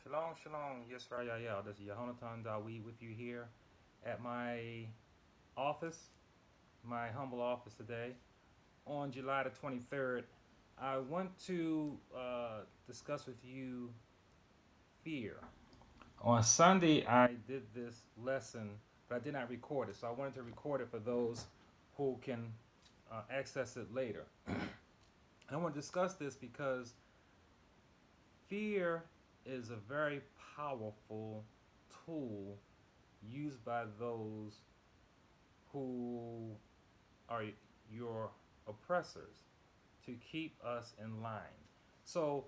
Shalom, shalom. Yes, Yahya. This is Yehonatan Dawid with you here at my office, my humble office today. On July the 23rd, I want to discuss with you fear. On Sunday, I did this lesson, but I did not record it. So I wanted to record it for those who can access it later. I want to discuss this because fear is a very powerful tool used by those who are your oppressors to keep us in line. So,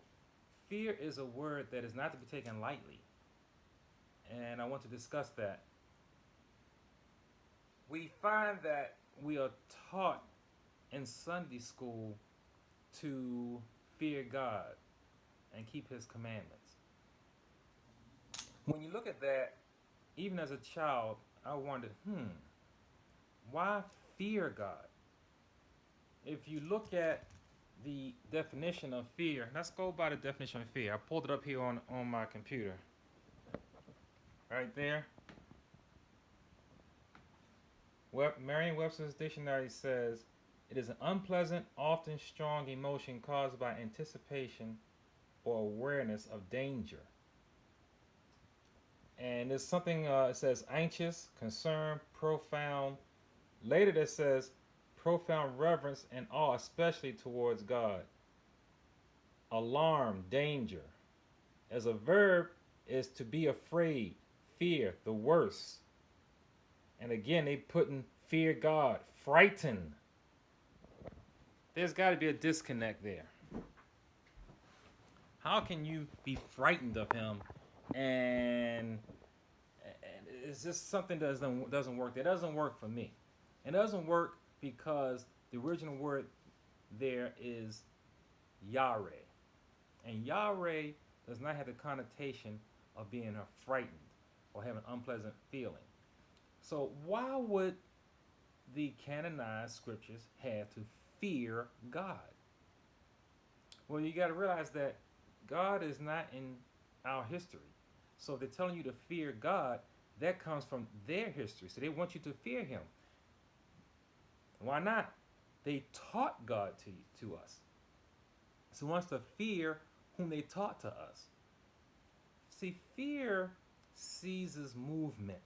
fear is a word that is not to be taken lightly, and I want to discuss that. We find that we are taught in Sunday school to fear God and keep His commandments. When you look at that, even as a child, I wondered, why fear God? If you look at the definition of fear, let's go by the definition of fear. I pulled it up here on my computer. Right there. Merriam-Webster's dictionary says it is an unpleasant, often strong emotion caused by anticipation or awareness of danger. And there's something, it says anxious, concerned, profound. Later it says profound reverence and awe, especially towards God. Alarm, danger. As a verb is to be afraid, fear, the worst. And again, they put in fear God, frighten. There's got to be a disconnect there. How can you be frightened of him and it's just something that doesn't work. That doesn't work for me. It doesn't work because the original word there is Yahweh. And Yahweh does not have the connotation of being frightened or having an unpleasant feeling. So why would the canonized scriptures have to fear God? Well, you got to realize that God is not in our history. So if they're telling you to fear God, that comes from their history. So they want you to fear him. Why not? They taught God to us. So he wants to fear whom they taught to us. See, fear seizes movement.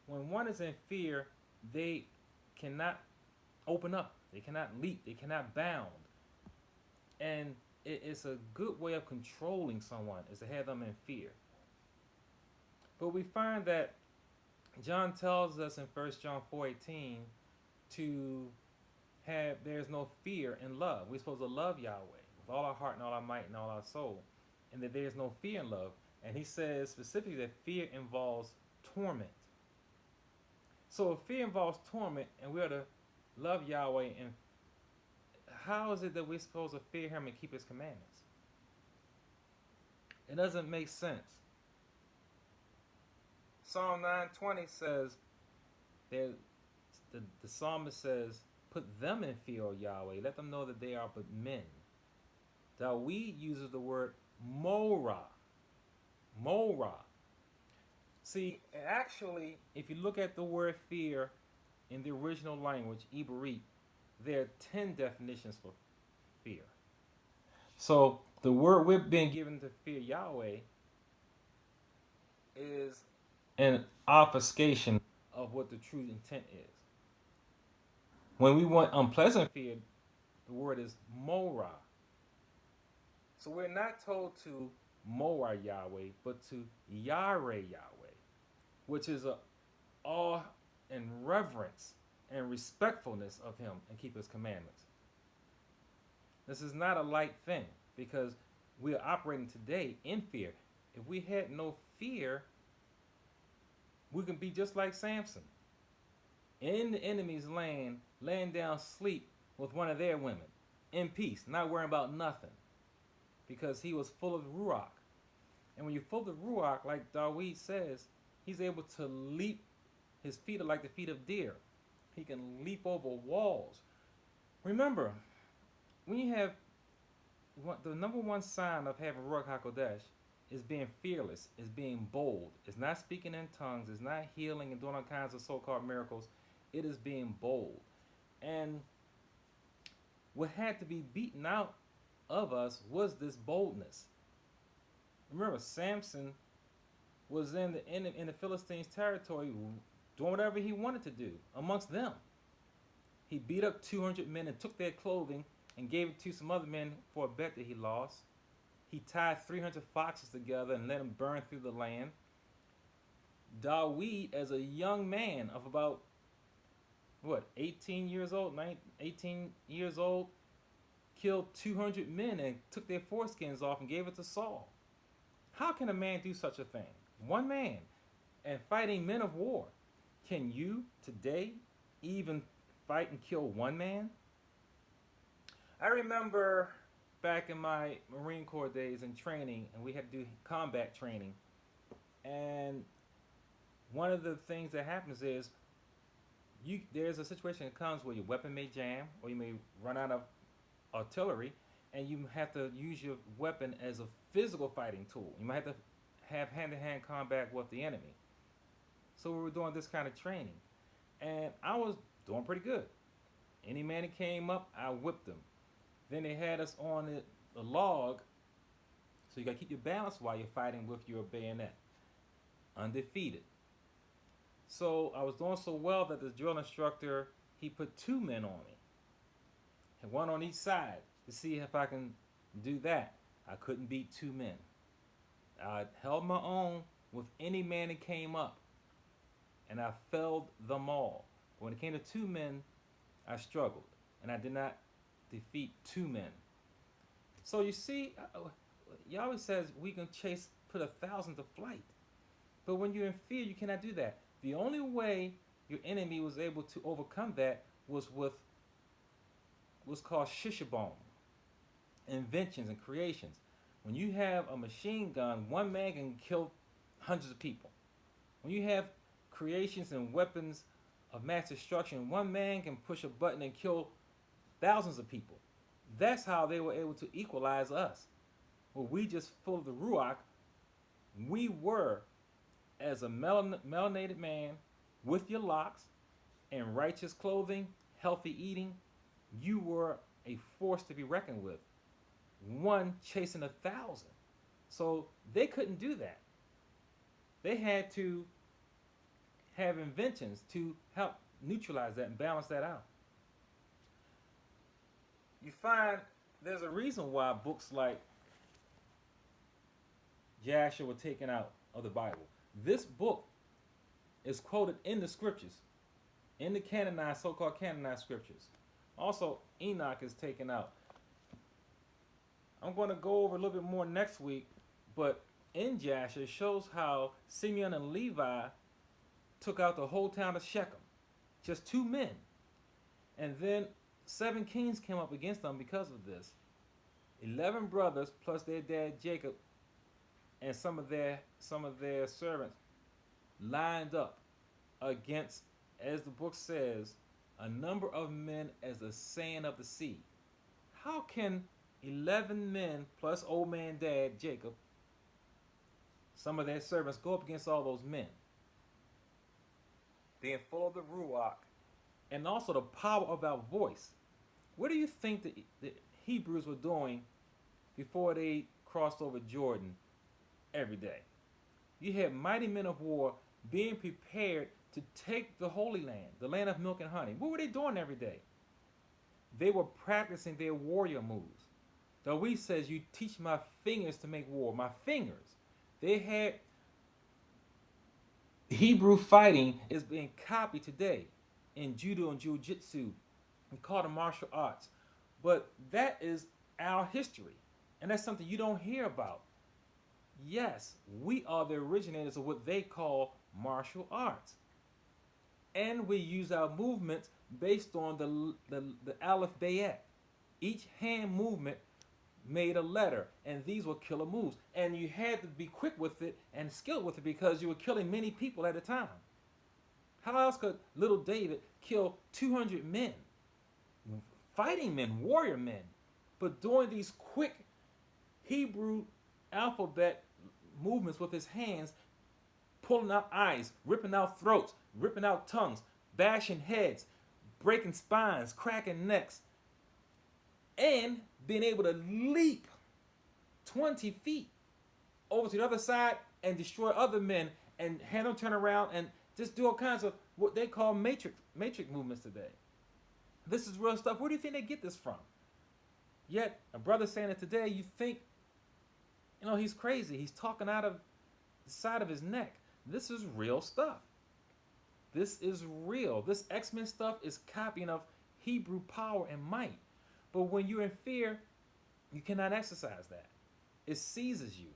When one is in fear, they cannot open up. They cannot leap. They cannot bound. And it's a good way of controlling someone is to have them in fear. But we find that John tells us in 1 John 4:18 to have there's no fear in love. We're supposed to love Yahweh with all our heart and all our might and all our soul, and that there's no fear in love. And he says specifically that fear involves torment. So if fear involves torment, and we are to love Yahweh, and how is it that we're supposed to fear him and keep his commandments? It doesn't make sense. Psalm 9:20 says that the psalmist says, put them in fear, O Yahweh. Let them know that they are but men. Dawid uses the word morah. Morah. See, actually, if you look at the word fear in the original language, Ibarit, there are 10 definitions for fear. So the word we're being given to fear Yahweh is an obfuscation of what the true intent is. When we want unpleasant fear, the word is morah. So we're not told to morah Yahweh, but to Yare Yahweh, which is a awe and reverence and respectfulness of him and keep his commandments. This is not a light thing because we are operating today in fear. If we had no fear, we can be just like Samson in the enemy's land, laying down sleep with one of their women in peace, not worrying about nothing because he was full of Ruach. And when you're full of Ruach, like Dawid says, he's able to leap. His feet are like the feet of deer. He can leap over walls. Remember, when you have the number one sign of having Ruach HaKodesh is being fearless, is being bold. It's not speaking in tongues, it's not healing and doing all kinds of so-called miracles. It is being bold. And what had to be beaten out of us was this boldness. Remember, Samson was in the Philistines' territory doing whatever he wanted to do amongst them. He beat up 200 men and took their clothing and gave it to some other men for a bet that he lost. He tied 300 foxes together and let them burn through the land. Dawid, as a young man of about, 18 years old, 18 years old, killed 200 men and took their foreskins off and gave it to Saul. How can a man do such a thing? One man, and fighting men of war. Can you today even fight and kill one man? I remember back in my Marine Corps days in training, and we had to do combat training. And one of the things that happens is there's a situation that comes where your weapon may jam, or you may run out of artillery, and you have to use your weapon as a physical fighting tool. You might have to have hand-to-hand combat with the enemy. So we were doing this kind of training, and I was doing pretty good. Any man that came up, I whipped them. Then they had us on the log, so you got to keep your balance while you're fighting with your bayonet. Undefeated. So I was doing so well that the drill instructor, he put 2 men on me, and 1 on each side to see if I can do that. I couldn't beat 2 men. I held my own with any man that came up, and I felled them all. But when it came to 2 men, I struggled, and I did not defeat 2 men. So you see, Yahweh says we can put 1,000 to flight. But when you're in fear, you cannot do that. The only way your enemy was able to overcome that was with what's called shishabom, inventions and creations. When you have a machine gun, one man can kill hundreds of people. When you have creations and weapons of mass destruction, one man can push a button and kill thousands of people. That's how they were able to equalize us. Well, we just full of the Ruach. We were, as a melanated man, with your locks and righteous clothing, healthy eating, you were a force to be reckoned with. One chasing 1,000. So they couldn't do that. They had to have inventions to help neutralize that and balance that out. You find there's a reason why books like Jasher were taken out of the Bible. This book is quoted in the scriptures, in the canonized, so-called canonized scriptures. Also, Enoch is taken out. I'm going to go over a little bit more next week, but in Jasher shows how Simeon and Levi took out the whole town of Shechem. Just 2 men. And then 7 kings came up against them because of this. 11 brothers plus their dad Jacob and some of their servants lined up against, as the book says, a number of men as the sand of the sea. How can 11 men plus old man dad Jacob, some of their servants, go up against all those men? Being full of the Ruach and also the power of our voice. What do you think the Hebrews were doing before they crossed over Jordan every day? You had mighty men of war being prepared to take the Holy Land, the land of milk and honey. What were they doing every day? They were practicing their warrior moves. Dawid says, you teach my fingers to make war. My fingers. They had Hebrew fighting is being copied today in judo and jiu-jitsu and called the martial arts. But that is our history. And that's something you don't hear about. Yes, we are the originators of what they call martial arts. And we use our movements based on the Aleph Bayet. Each hand movement made a letter, and these were killer moves. And you had to be quick with it and skilled with it because you were killing many people at a time. How else could little David kill 200 men? Fighting men, warrior men. But doing these quick Hebrew alphabet movements with his hands, pulling out eyes, ripping out throats, ripping out tongues, bashing heads, breaking spines, cracking necks, and being able to leap 20 feet over to the other side and destroy other men and have them turn around and just do all kinds of what they call matrix movements today. This is real stuff. Where do you think they get this from? Yet a brother saying it today, you think, he's crazy. He's talking out of the side of his neck. This is real stuff. This is real. This X-Men stuff is copying of Hebrew power and might. But when you're in fear, you cannot exercise that. It seizes you.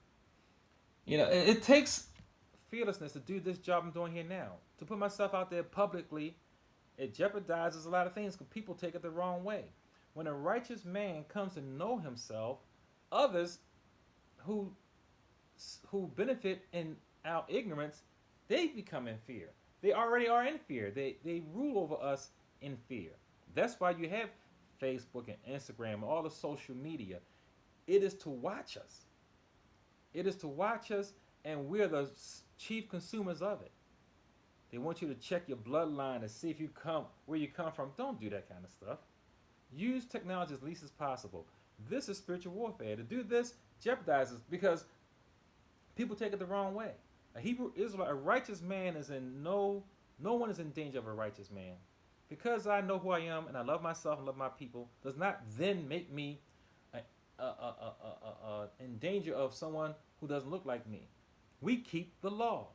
It takes fearlessness to do this job I'm doing here now. To put myself out there publicly, it jeopardizes a lot of things because people take it the wrong way. When a righteous man comes to know himself, others who benefit in our ignorance, they become in fear. They already are in fear. They rule over us in fear. That's why you have Facebook and Instagram and all the social media. It is to watch us. It is to watch us, and we're the chief consumers of it. They want you to check your bloodline to see where you come from. Don't do that kind of stuff. Use technology as least as possible. This is spiritual warfare. To do this jeopardizes because people take it the wrong way. A Hebrew Israelite, a righteous man is no one is in danger of a righteous man. Because I know who I am and I love myself and love my people does not then make me in danger of someone who doesn't look like me. We keep the law.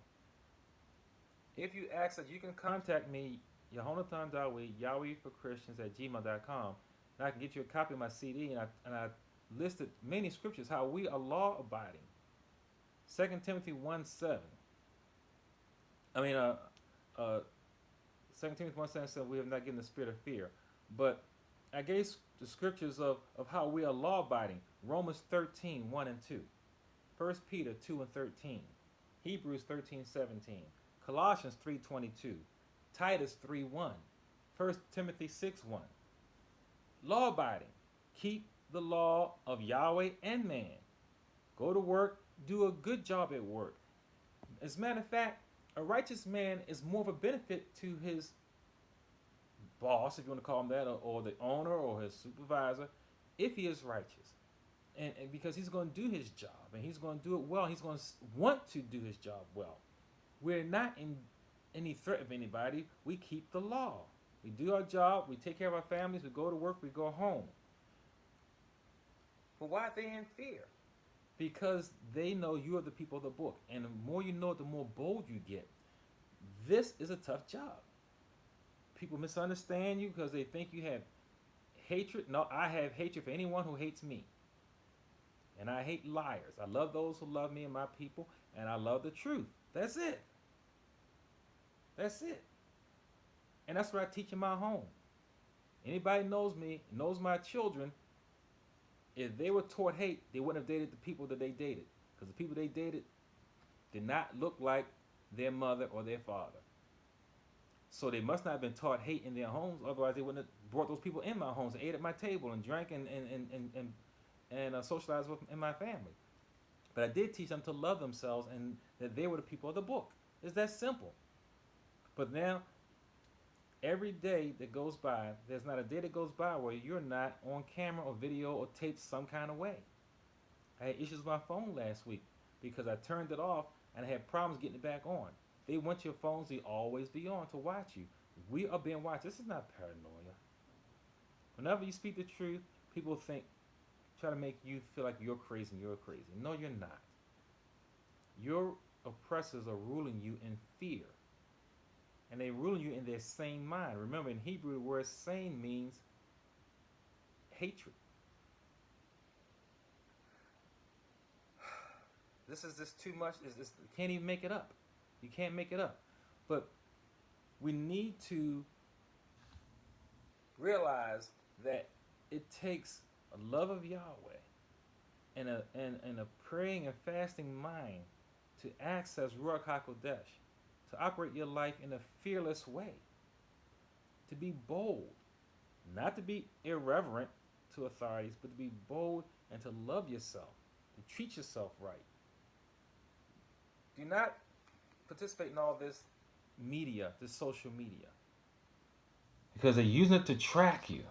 If you ask that, you can contact me, Yehonatan Dawi, YahwehForChristians@gmail.com, and I can get you a copy of my CD, and I listed many scriptures how we are law abiding. 2 Timothy 1:7. 2 Timothy 1:7 said we have not given the spirit of fear. But I gave the scriptures of how we are law abiding. Romans 13:1 and 2. 1 Peter 2 and 13. Hebrews 13:17. Colossians 3:22. Titus 3:1. 1 Timothy 6:1. Law abiding. Keep the law of Yahweh and man. Go to work. Do a good job at work. As a matter of fact, a righteous man is more of a benefit to his boss, if you want to call him that, or the owner or his supervisor, if he is righteous. And because he's going to do his job, and he's going to do it well, he's going to want to do his job well. We're not in any threat of anybody. We keep the law. We do our job, we take care of our families, we go to work, we go home. But why are they in fear? Because they know you are the people of the book. And the more you know it, the more bold you get. This is a tough job. People misunderstand you because they think you have hatred. No, I have hatred for anyone who hates me. And I hate liars. I love those who love me and my people. And I love the truth. That's it. That's it. And that's what I teach in my home. Anybody knows me, knows my children. If they were taught hate, they wouldn't have dated the people that they dated. Because the people they dated did not look like their mother or their father. So they must not have been taught hate in their homes. Otherwise, they wouldn't have brought those people in my homes and ate at my table and drank and socialized with in my family. But I did teach them to love themselves and that they were the people of the book. It's that simple. But now, every day that goes by, there's not a day that goes by where you're not on camera or video or taped some kind of way. I had issues with my phone last week because I turned it off and I had problems getting it back on. They want your phones to always be on to watch you. We are being watched. This is not paranoia. Whenever you speak the truth, people try to make you feel like you're crazy and you're crazy. No, you're not. Your oppressors are ruling you in fear. And they're ruling you in their sane mind. Remember, in Hebrew, the word sane means hatred. This is just too much. You can't even make it up. You can't make it up. But we need to realize that it takes a love of Yahweh and a praying and fasting mind to access Ruach HaKodesh, to operate your life in a fearless way, to be bold, not to be irreverent to authorities, but to be bold and to love yourself, to treat yourself right. Do not participate in all this media, this social media, because they're using it to track you,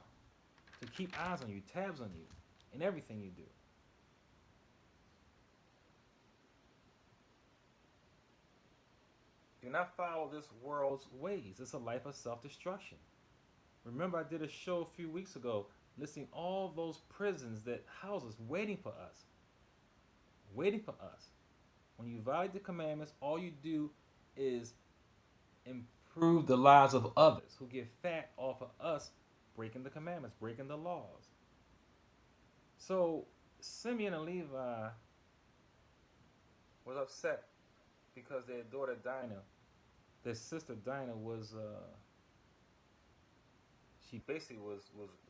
to keep eyes on you, tabs on you, in everything you do. Do not follow this world's ways. It's a life of self-destruction. Remember, I did a show a few weeks ago listing all those prisons that house us, waiting for us, waiting for us. When you violate the commandments, all you do is improve the lives of others who get fat off of us breaking the commandments, breaking the laws. So Simeon and Levi was upset because their daughter Dinah, their sister Dinah, was she basically was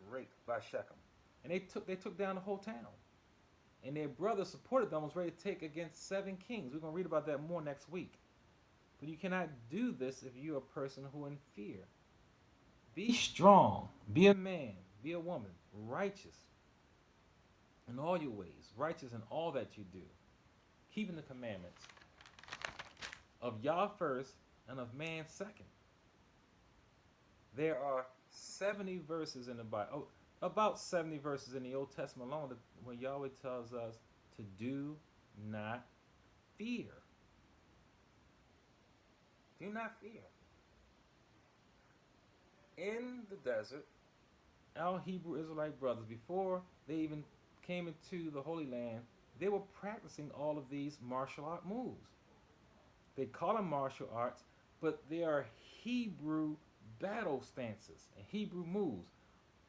raped by Shechem, and they took down the whole town. And their brother supported them, was ready to take against 7 kings. We're gonna read about that more next week. But you cannot do this if you're a person who in fear. Be strong. Be a man. Be a woman. Righteous in all your ways. Righteous in all that you do. Keeping the commandments of Yah first and of man second. There are 70 verses in the Bible. Oh, about 70 verses in the Old Testament alone where Yahweh tells us to do not fear. Do not fear. In the desert, our Hebrew Israelite brothers, before they even came into the Holy Land, they were practicing all of these martial art moves. They call them martial arts, but they are Hebrew battle stances and Hebrew moves,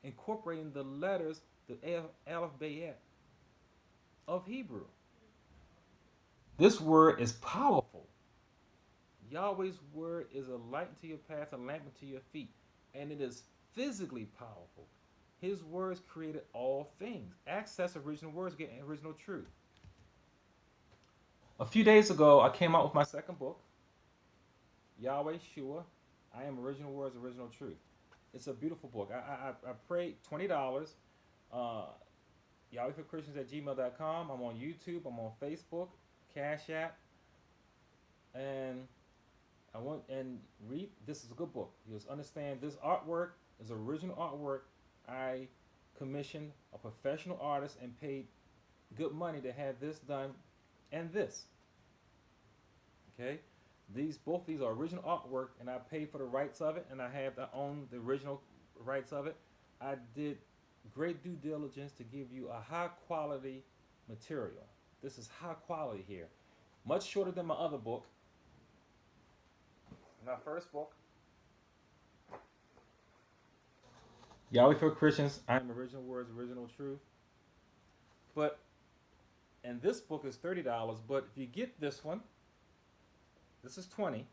incorporating the letters, the Aleph Bayet of Hebrew. This word is powerful. Yahweh's word is a light unto your path, a lamp unto your feet, and it is physically powerful. His words created all things. Access original words, get original truth. A few days ago, I came out with my second book, Yahweh Shua, I Am Original Words, Original Truth. It's a beautiful book. I pray $20. YahwehForChristians at gmail.com. I'm on YouTube. I'm on Facebook, Cash App, and read. This is a good book. You'll understand this artwork is original artwork. I commissioned a professional artist and paid good money to have this done, and this. Okay, both these are original artwork, and I paid for the rights of it, and I own the original rights of it. I did great due diligence to give you a high quality material. This is high quality here, much shorter than my other book. My first book, Yahweh for Christians, I Am Original Words, Original Truth. And this book is $30, but if you get this one, this is $20.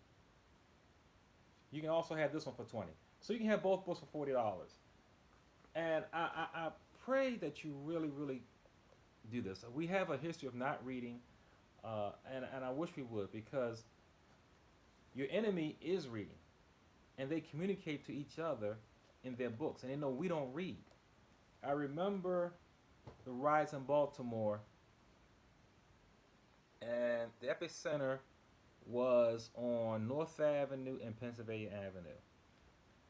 You can also have this one for $20. So you can have both books for $40. And I pray that you really, really do this. We have a history of not reading, and I wish we would, because your enemy is reading, and they communicate to each other in their books, and they know we don't read. I remember the riots in Baltimore, and the epicenter was on North Avenue and Pennsylvania Avenue.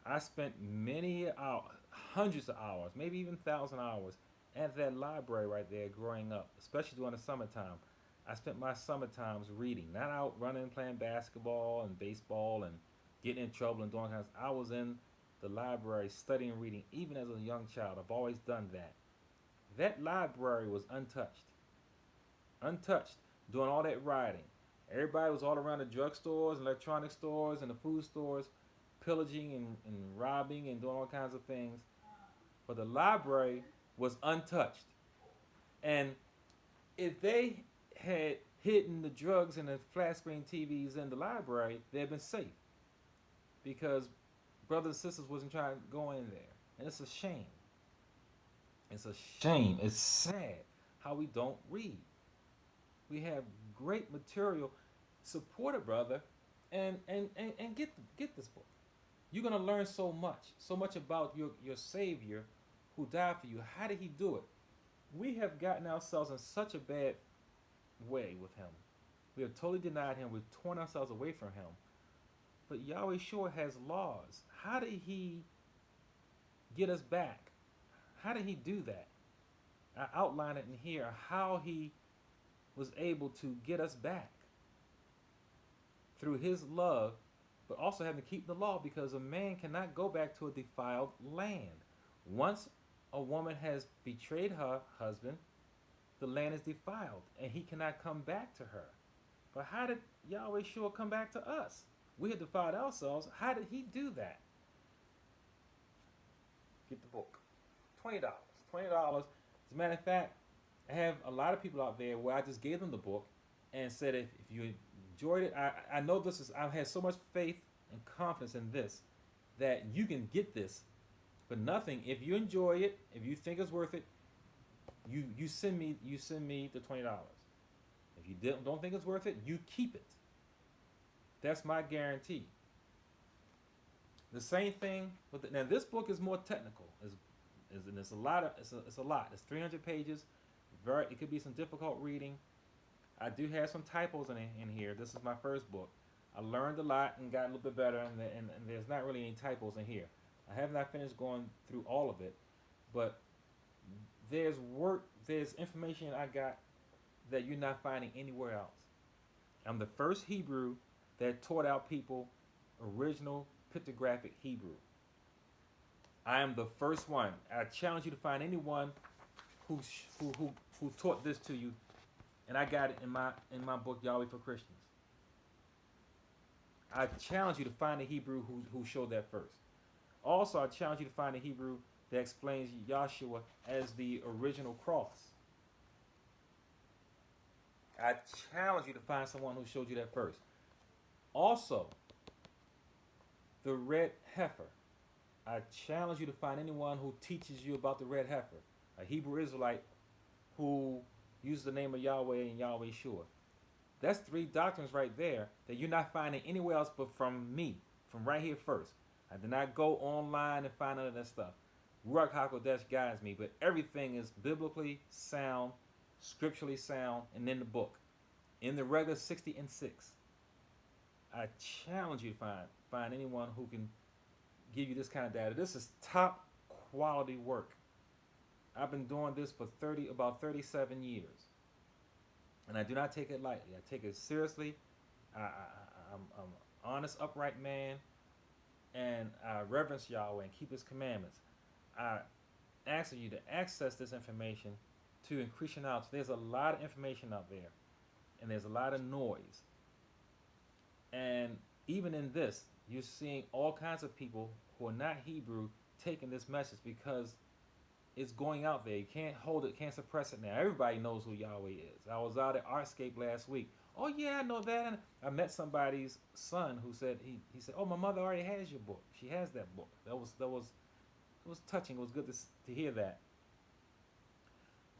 I spent many hours, hundreds of hours, maybe even 1,000 hours at that library right there growing up, especially during the summertime. I spent my summer times reading, not out running, playing basketball and baseball and getting in trouble and doing kinds. I was in the library studying, reading, even as a young child. I've always done that. That library was untouched. Untouched, doing all that writing. Everybody was all around the drugstores, electronic stores, and the food stores, pillaging and robbing and doing all kinds of things. But the library was untouched. And if they had hidden the drugs and the flat screen TVs in the library, they'd have been safe. Because brothers and sisters wasn't trying to go in there. And it's a shame. It's a shame. It's sad how we don't read. We have great material. Support it, brother, and get this book. You're gonna learn so much about your Savior who died for you. How did he do it? We have gotten ourselves in such a bad way with him. We have totally denied him. We've torn ourselves away from him. But Yahweh sure has laws. How did he get us back? How did he do that? I outline it in here how he was able to get us back through his love, but also having to keep the law because a man cannot go back to a defiled land. Once a woman has betrayed her husband, the land is defiled and he cannot come back to her. But how did Yahweh Shua come back to us? We had defiled ourselves. How did he do that? Get the book. $20. $20. As a matter of fact, I have a lot of people out there where I just gave them the book and said if you enjoyed it, I know this is, I've had so much faith and confidence in this that you can get this for nothing. If you enjoy it, if you think it's worth it, you send me the $20. If you don't think it's worth it, you keep it. That's my guarantee. The same thing with now. This book is more technical. It's a lot. It's 300 pages. It could be some difficult reading. I do have some typos in here. This is my first book. I learned a lot and got a little bit better, and there's not really any typos in here. I have not finished going through all of it, but there's information I got that you're not finding anywhere else. I'm the first Hebrew that taught out people original pictographic Hebrew. I am the first one. I challenge you to find anyone who taught this to you, and I got it in my book Yahweh for Christians. I challenge you to find a Hebrew who showed that first. Also, I challenge you to find a Hebrew that explains Yahshua as the original cross. I challenge you to find someone who showed you that first. Also, the red heifer. I challenge you to find anyone who teaches you about the red heifer, a Hebrew Israelite who uses the name of Yahweh and Yahweh Shua. That's 3 doctrines right there that you're not finding anywhere else but from me, from right here first. I did not go online and find none of that stuff. Ruach HaKodesh guides me, but everything is biblically sound, scripturally sound, and in the book. In the regular 60 and 6. I challenge you to find anyone who can give you this kind of data. This is top quality work. I've been doing this for about 37 years. And I do not take it lightly. I take it seriously. I'm an honest, upright man. And I reverence Yahweh and keep his commandments. I ask you to access this information to increase your knowledge. There's a lot of information out there. And there's a lot of noise. And even in this, you're seeing all kinds of people who are not Hebrew taking this message because it's going out there. You can't hold it, can't suppress it now. Everybody knows who Yahweh is. I was out at Artscape last week. Oh yeah, I know that. And I met somebody's son who said he said, "Oh, my mother already has your book. She has that book." It was touching. It was good to hear that.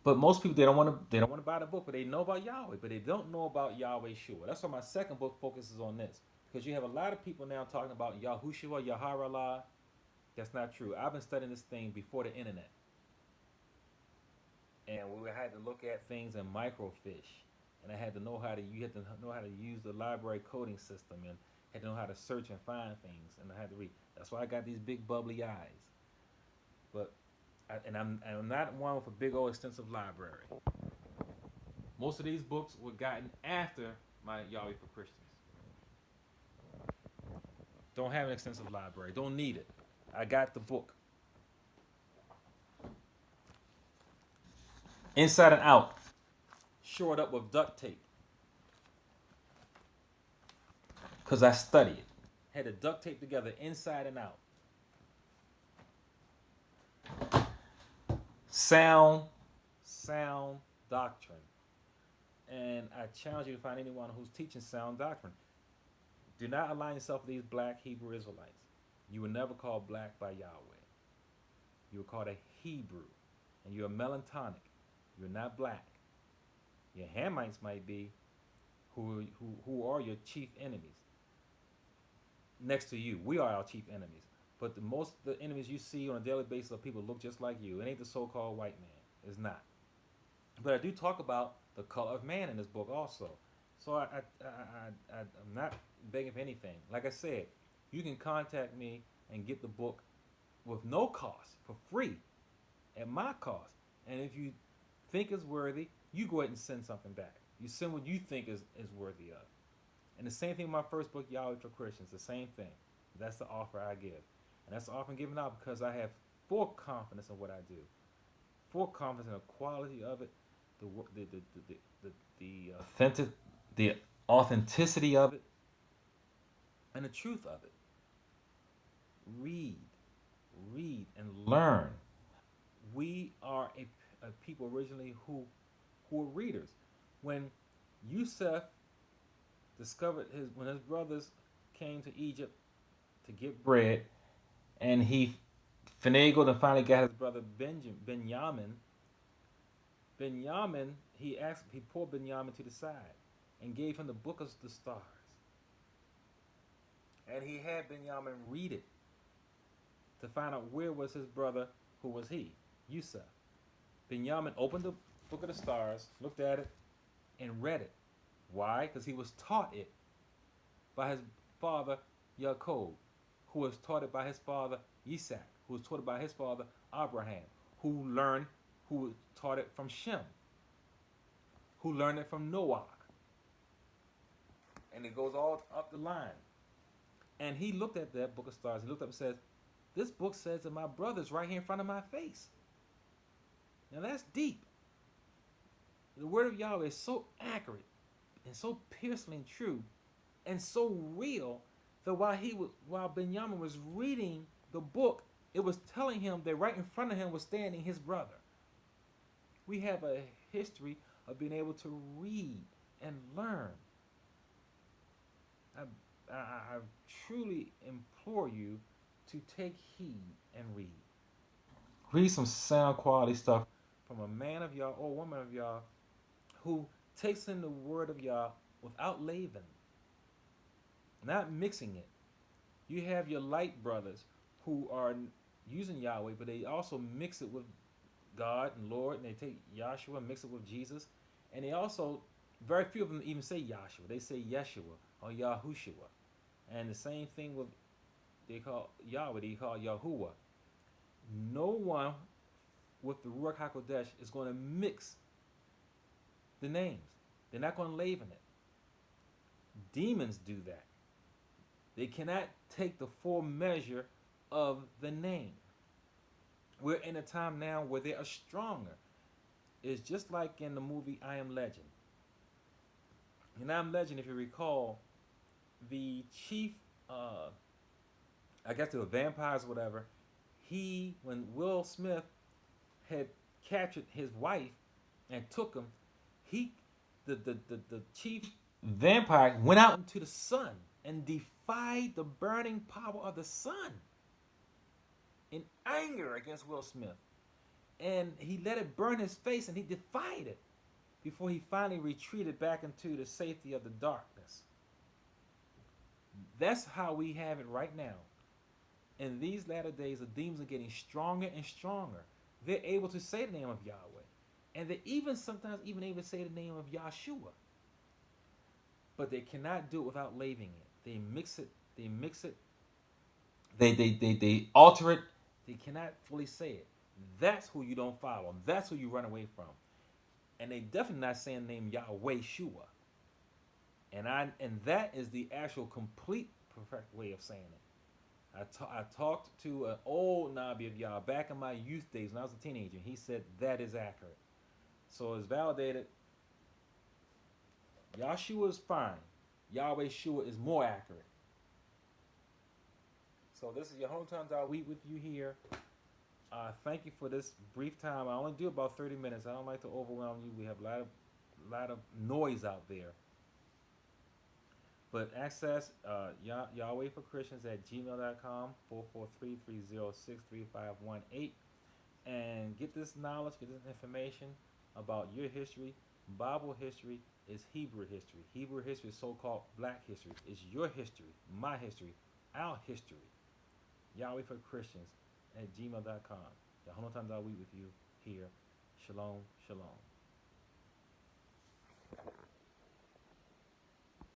But most people they don't want to buy the book, but they know about Yahweh, but they don't know about Yahweh Shua. That's why my second book focuses on this. Because you have a lot of people now talking about Yahushua, Yaharallah. That's not true. I've been studying this thing before the internet. And we had to look at things in microfiche. And I had to know how to use the library coding system and had to know how to search and find things. And I had to read. That's why I got these big bubbly eyes. But I'm not one with a big old extensive library. Most of these books were gotten after my Yahweh for Christians. Don't have an extensive library. Don't need it. I got the book. Inside and out. Shored up with duct tape. Because I studied it. Had to duct tape together inside and out. Sound doctrine. And I challenge you to find anyone who's teaching sound doctrine. Do not align yourself with these black Hebrew Israelites. You were never called black by Yahweh. You were called a Hebrew. And you're melantonic. You're not black. Your Hamites might be, who are your chief enemies. Next to you. We are our chief enemies. But the enemies you see on a daily basis are people who look just like you. It ain't the so-called white man. It's not. But I do talk about the color of man in this book also. So I'm not begging for anything. Like I said, you can contact me and get the book with no cost for free at my cost. And if you think it's worthy, you go ahead and send something back. You send what you think is worthy of. And the same thing with my first book, Yahweh for Christians, the same thing. That's the offer I give. And that's the offer I'm giving out because I have full confidence in what I do. Full confidence in the quality of it, the authentic, the authenticity of it, and the truth of it. Read, read, and learn. We are a people originally who were readers. When Yusuf discovered when his brothers came to Egypt to get bread, and he finagled and finally got his brother Benjamin. He pulled Benjamin to the side and gave him the book of the stars, and he had Benjamin read it to find out where was his brother, who was he, Yusuf. Benjamin opened the book of the stars, looked at it, and read it. Why? Because he was taught it by his father Yaakov, who was taught it by his father Isaac, who was taught it by his father Abraham, who taught it from Shem, who learned it from Noah. And it goes all up the line. And he looked at that book of stars. He looked up and says, this book says that my brother's right here in front of my face. Now that's deep. The word of Yahweh is so accurate and so piercingly true and so real that while Benjamin was reading the book, it was telling him that right in front of him was standing his brother. We have a history of being able to read and learn. I truly implore you to take heed and read. Read some sound quality stuff from a man of Yah or woman of Yah who takes in the word of Yah without leaven, not mixing it. You have your light brothers who are using Yahweh, but they also mix it with God and Lord, and they take Yahshua and mix it with Jesus. And they also, very few of them even say Yahshua. They say Yeshua or Yahushua. And the same thing with, they call Yahweh, they call Yahuwah. No one with the Ruach HaKodesh is going to mix the names. They're not going to leaven it. Demons do that. They cannot take the full measure of the name. We're in a time now where they are stronger. It's just like in the movie I Am Legend. In I Am Legend, if you recall, the chief, I guess they were vampires or whatever, when Will Smith had captured his wife and took him, the chief vampire went out into the sun and defied the burning power of the sun in anger against Will Smith. And he let it burn his face and he defied it before he finally retreated back into the safety of the darkness. That's how we have it right now. In these latter days, the demons are getting stronger and stronger. They're able to say the name of Yahweh. And they're even sometimes even able to say the name of Yahshua. But they cannot do it without leavening it. They mix it. They alter it. They cannot fully say it. That's who you don't follow. That's who you run away from. And they definitely not saying the name Yahweh Shua. And that is the actual complete perfect way of saying it. I talked to an old Nabi of Yah back in my youth days when I was a teenager. He said that is accurate. So it's validated. Yahshua is fine. Yahweh Shua is more accurate. So this is your hometown Dawit with you here. Thank you for this brief time. I only do about 30 minutes. I don't like to overwhelm you. We have a lot of noise out there. But access Yahweh for Christians at gmail.com, 443-306-3518. And get this knowledge, get this information about your history. Bible history is Hebrew history. Hebrew history is so-called black history. It's your history, my history, our history. Yahweh for Christians at gmail.com. Yahweh with you here. Shalom, shalom.